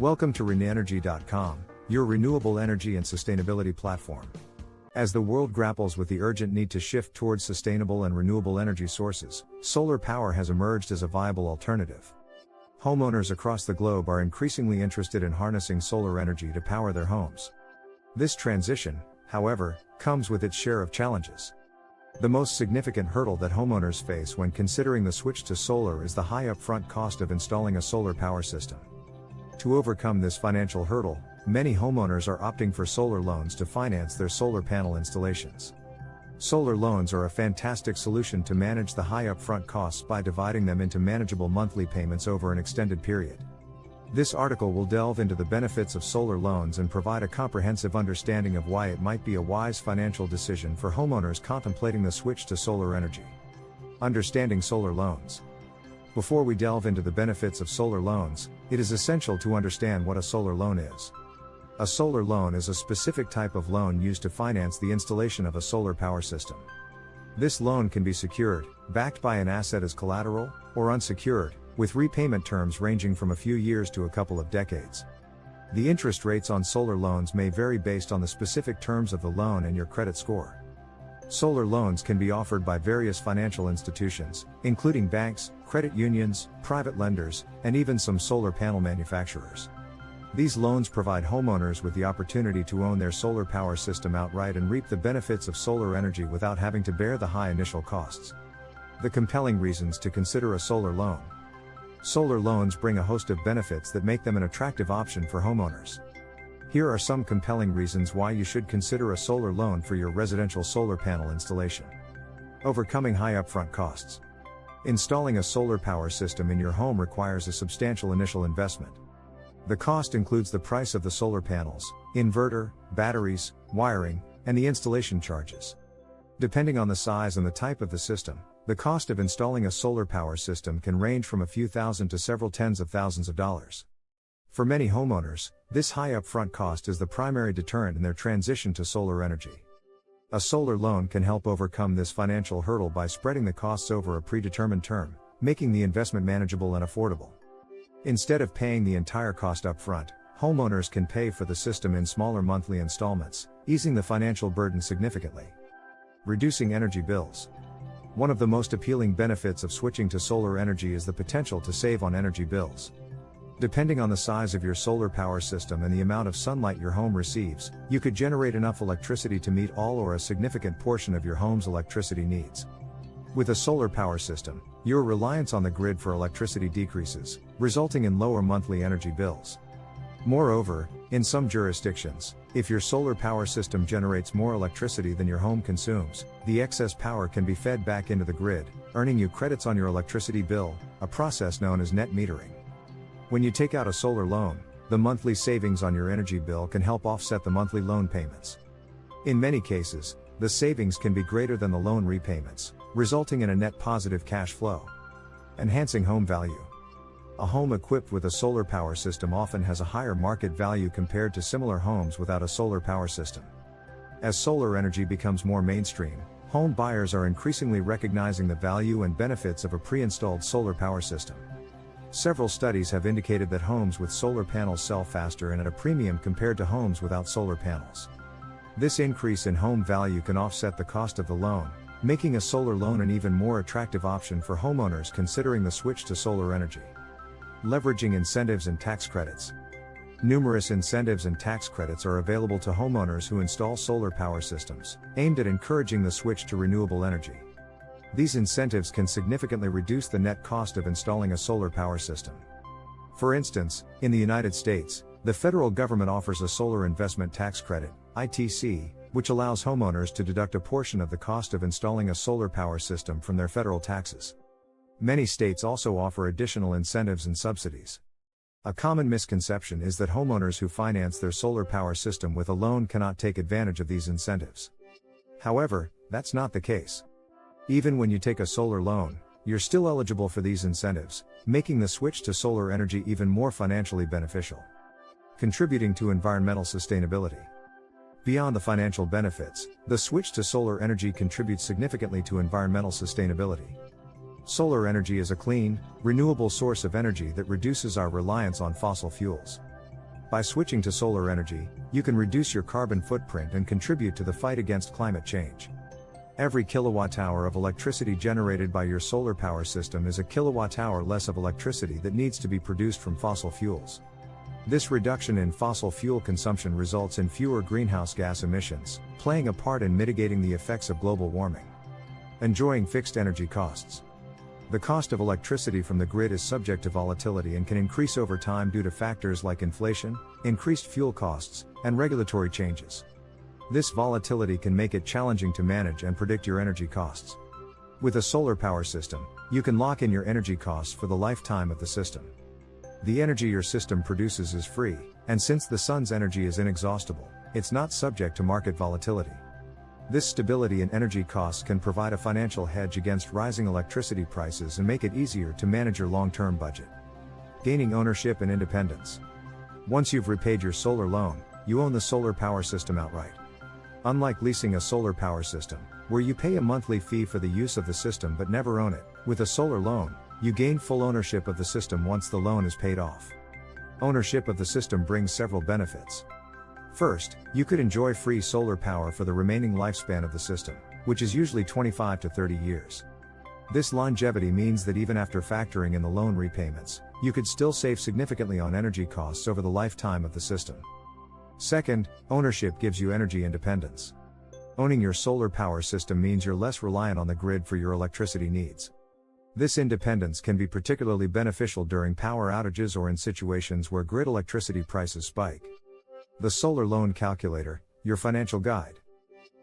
Welcome to RenEnergy.com, your renewable energy and sustainability platform. As the world grapples with the urgent need to shift towards sustainable and renewable energy sources, solar power has emerged as a viable alternative. Homeowners across the globe are increasingly interested in harnessing solar energy to power their homes. This transition, however, comes with its share of challenges. The most significant hurdle that homeowners face when considering the switch to solar is the high upfront cost of installing a solar power system. To overcome this financial hurdle, many homeowners are opting for solar loans to finance their solar panel installations. Solar loans are a fantastic solution to manage the high upfront costs by dividing them into manageable monthly payments over an extended period. This article will delve into the benefits of solar loans and provide a comprehensive understanding of why it might be a wise financial decision for homeowners contemplating the switch to solar energy. Understanding solar loans. Before we delve into the benefits of solar loans, it is essential to understand what a solar loan is. A solar loan is a specific type of loan used to finance the installation of a solar power system. This loan can be secured, backed by an asset as collateral, or unsecured, with repayment terms ranging from a few years to a couple of decades. The interest rates on solar loans may vary based on the specific terms of the loan and your credit score. Solar loans can be offered by various financial institutions, including banks, credit unions, private lenders, and even some solar panel manufacturers. These loans provide homeowners with the opportunity to own their solar power system outright and reap the benefits of solar energy without having to bear the high initial costs. The compelling reasons to consider a solar loan. Solar loans bring a host of benefits that make them an attractive option for homeowners. Here are some compelling reasons why you should consider a solar loan for your residential solar panel installation. Overcoming high upfront costs. Installing a solar power system in your home requires a substantial initial investment. The cost includes the price of the solar panels, inverter, batteries, wiring, and the installation charges. Depending on the size and the type of the system, the cost of installing a solar power system can range from a few thousand to several tens of thousands of dollars. For many homeowners, this high upfront cost is the primary deterrent in their transition to solar energy. A solar loan can help overcome this financial hurdle by spreading the costs over a predetermined term, making the investment manageable and affordable. Instead of paying the entire cost upfront, homeowners can pay for the system in smaller monthly installments, easing the financial burden significantly. Reducing energy bills. One of the most appealing benefits of switching to solar energy is the potential to save on energy bills. Depending on the size of your solar power system and the amount of sunlight your home receives, you could generate enough electricity to meet all or a significant portion of your home's electricity needs. With a solar power system, your reliance on the grid for electricity decreases, resulting in lower monthly energy bills. Moreover, in some jurisdictions, if your solar power system generates more electricity than your home consumes, the excess power can be fed back into the grid, earning you credits on your electricity bill, a process known as net metering. When you take out a solar loan, the monthly savings on your energy bill can help offset the monthly loan payments. In many cases, the savings can be greater than the loan repayments, resulting in a net positive cash flow. Enhancing home value. A home equipped with a solar power system often has a higher market value compared to similar homes without a solar power system. As solar energy becomes more mainstream, home buyers are increasingly recognizing the value and benefits of a pre-installed solar power system. Several studies have indicated that homes with solar panels sell faster and at a premium compared to homes without solar panels. This increase in home value can offset the cost of the loan, making a solar loan an even more attractive option for homeowners considering the switch to solar energy. Leveraging incentives and tax credits. Numerous incentives and tax credits are available to homeowners who install solar power systems, aimed at encouraging the switch to renewable energy. These incentives can significantly reduce the net cost of installing a solar power system. For instance, in the United States, the federal government offers a solar investment tax credit, ITC, which allows homeowners to deduct a portion of the cost of installing a solar power system from their federal taxes. Many states also offer additional incentives and subsidies. A common misconception is that homeowners who finance their solar power system with a loan cannot take advantage of these incentives. However, that's not the case. Even when you take a solar loan, you're still eligible for these incentives, making the switch to solar energy even more financially beneficial. Contributing to environmental sustainability. Beyond the financial benefits, the switch to solar energy contributes significantly to environmental sustainability. Solar energy is a clean, renewable source of energy that reduces our reliance on fossil fuels. By switching to solar energy, you can reduce your carbon footprint and contribute to the fight against climate change. Every kilowatt-hour of electricity generated by your solar power system is a kilowatt-hour less of electricity that needs to be produced from fossil fuels. This reduction in fossil fuel consumption results in fewer greenhouse gas emissions, playing a part in mitigating the effects of global warming. Enjoying fixed energy costs. The cost of electricity from the grid is subject to volatility and can increase over time due to factors like inflation, increased fuel costs, and regulatory changes. This volatility can make it challenging to manage and predict your energy costs. With a solar power system, you can lock in your energy costs for the lifetime of the system. The energy your system produces is free, and since the sun's energy is inexhaustible, it's not subject to market volatility. This stability in energy costs can provide a financial hedge against rising electricity prices and make it easier to manage your long-term budget. Gaining ownership and independence. Once you've repaid your solar loan, you own the solar power system outright. Unlike leasing a solar power system, where you pay a monthly fee for the use of the system but never own it, with a solar loan, you gain full ownership of the system once the loan is paid off. Ownership of the system brings several benefits. First, you could enjoy free solar power for the remaining lifespan of the system, which is usually 25 to 30 years. This longevity means that even after factoring in the loan repayments, you could still save significantly on energy costs over the lifetime of the system. Second, ownership gives you energy independence. Owning your solar power system means you're less reliant on the grid for your electricity needs. This independence can be particularly beneficial during power outages or in situations where grid electricity prices spike. The Solar Loan Calculator, your financial guide.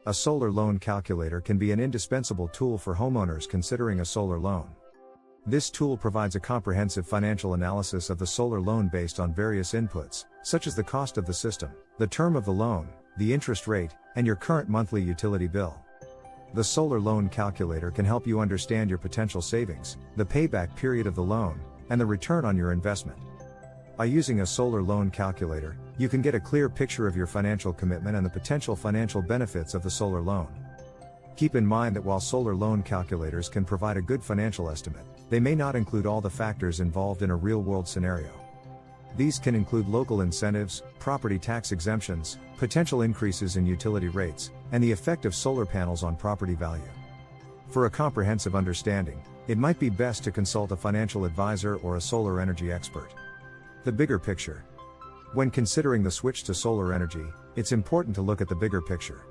A solar loan calculator can be an indispensable tool for homeowners considering a solar loan. This tool provides a comprehensive financial analysis of the solar loan based on various inputs, such as the cost of the system, the term of the loan, the interest rate, and your current monthly utility bill. The Solar Loan Calculator can help you understand your potential savings, the payback period of the loan, and the return on your investment. By using a solar loan calculator, you can get a clear picture of your financial commitment and the potential financial benefits of the solar loan. Keep in mind that while solar loan calculators can provide a good financial estimate, they may not include all the factors involved in a real-world scenario. These can include local incentives, property tax exemptions, potential increases in utility rates, and the effect of solar panels on property value. For a comprehensive understanding, it might be best to consult a financial advisor or a solar energy expert. The bigger picture. When considering the switch to solar energy, it's important to look at the bigger picture.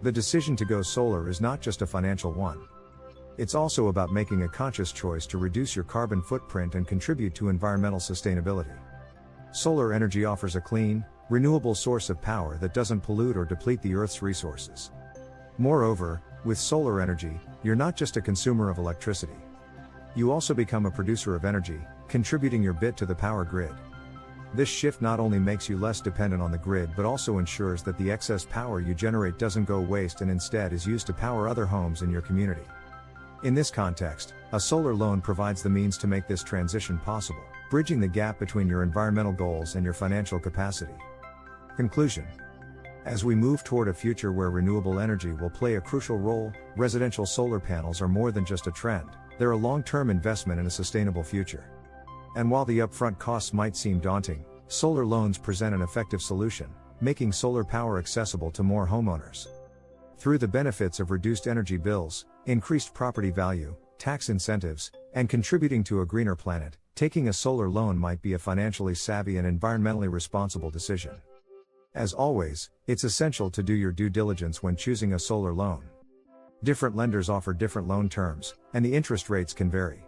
The decision to go solar is not just a financial one. It's also about making a conscious choice to reduce your carbon footprint and contribute to environmental sustainability. Solar energy offers a clean, renewable source of power that doesn't pollute or deplete the Earth's resources. Moreover, with solar energy, you're not just a consumer of electricity. You also become a producer of energy, contributing your bit to the power grid. This shift not only makes you less dependent on the grid but also ensures that the excess power you generate doesn't go waste and instead is used to power other homes in your community. In this context, a solar loan provides the means to make this transition possible, bridging the gap between your environmental goals and your financial capacity. Conclusion. As we move toward a future where renewable energy will play a crucial role, residential solar panels are more than just a trend, they're a long-term investment in a sustainable future. And while the upfront costs might seem daunting, solar loans present an effective solution, making solar power accessible to more homeowners. Through the benefits of reduced energy bills, increased property value, tax incentives, and contributing to a greener planet, taking a solar loan might be a financially savvy and environmentally responsible decision. As always, it's essential to do your due diligence when choosing a solar loan. Different lenders offer different loan terms, and the interest rates can vary.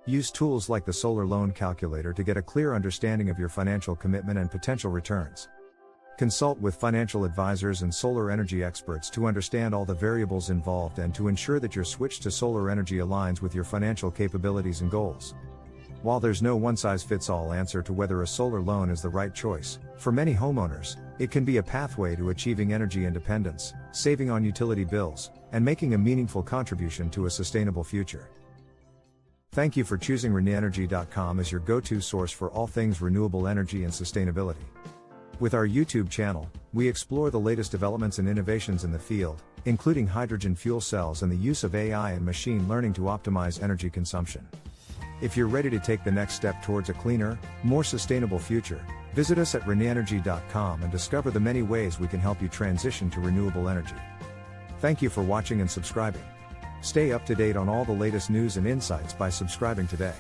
Use tools like the Solar Loan Calculator to get a clear understanding of your financial commitment and potential returns. Consult with financial advisors and solar energy experts to understand all the variables involved and to ensure that your switch to solar energy aligns with your financial capabilities and goals. While there's no one-size-fits-all answer to whether a solar loan is the right choice, for many homeowners, it can be a pathway to achieving energy independence, saving on utility bills, and making a meaningful contribution to a sustainable future. Thank you for choosing RenewEnergy.com as your go-to source for all things renewable energy and sustainability. With our YouTube channel, we explore the latest developments and innovations in the field, including hydrogen fuel cells and the use of AI and machine learning to optimize energy consumption. If you're ready to take the next step towards a cleaner, more sustainable future, Visit us at renenergy.com and discover the many ways we can help you transition to renewable energy. Thank you for watching and subscribing. Stay up to date on all the latest news and insights by subscribing today.